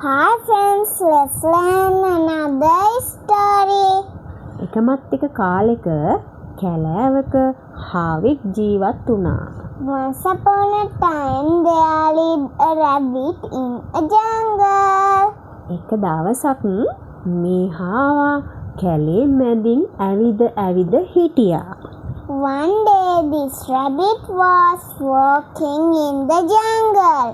Hi friends, let's learn another story. එකමත් එක කාලෙක කැලෑවක හාවෙක් ජීවත් වුණා. Once upon a time there lived a rabbit in a jungle. එක දවසක් මේ හාවා කැලේ මැදින් ඇවිද හිටියා. One day this rabbit was walking in the jungle.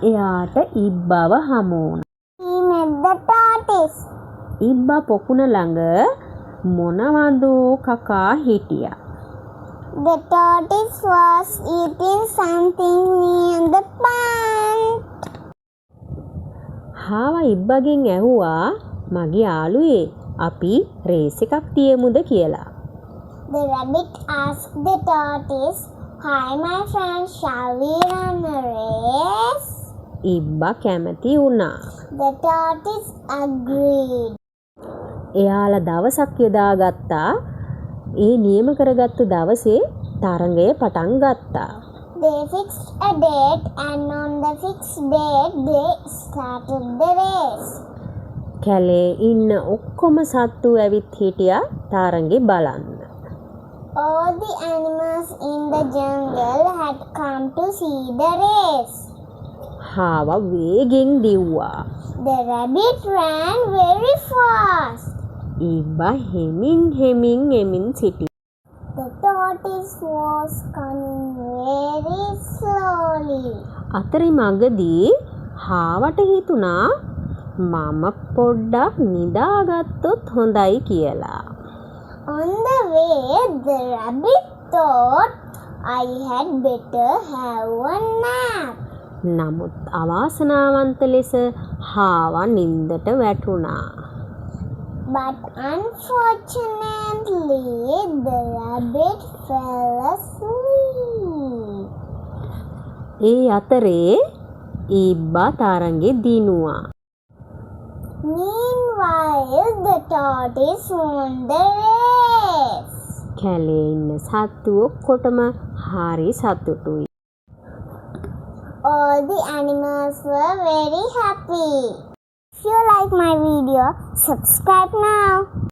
එයාට ඉබ්බව හමු වුණා. He met the tortoise. ඉබ්බා පොකුණ ළඟ මොනවද කකා හිටියා. The tortoise was eating something near the pond. හාවා ඉබ්බගෙන් ඇහුවා මගේ යාළුවේ අපි රේස් එකක් තියමුද කියලා. The rabbit asked the tortoise, "Hi my friend, shall we run a race?" ඉබ්බා කැමති වුණා. The tortoise agreed. එයාලා දවසක් යොදාගත්තා. ඒ නියම කරගත්තු දවසේ තරඟය පටන් ගත්තා. They fixed a date and on the fixed date they started the race. කැලේ ඉන්න ඔක්කොම සත්තු ඇවිත් හිටියා තරඟේ බලන්න. All the animals in the jungle had come to see the race. හාවා වේගෙන් දිව්වා. The rabbit ran very fast. ඉබ්බා හෙමින් එමින් සිටියා. The tortoise was coming very slowly. අතරේ මඟදී හාවට හිතුණා මම පොඩ්ඩක් නිදාගත්තොත් හොඳයි කියලා. On the way, the rabbit thought, "I had better have a nap." නමුත් අවාසනාවන්ත ලෙස හාවා නින්දට වැටුණා. But unfortunately, the rabbit fell asleep. ඒ අතරේ ඉබ්බා තරඟේ දිනුවා. Meanwhile, the tortoise won the race. කැලේ ඉන්න සත්තු ඔක්කොටම හරි සතුටුයි. All the animals were very happy. If you like my video, subscribe now.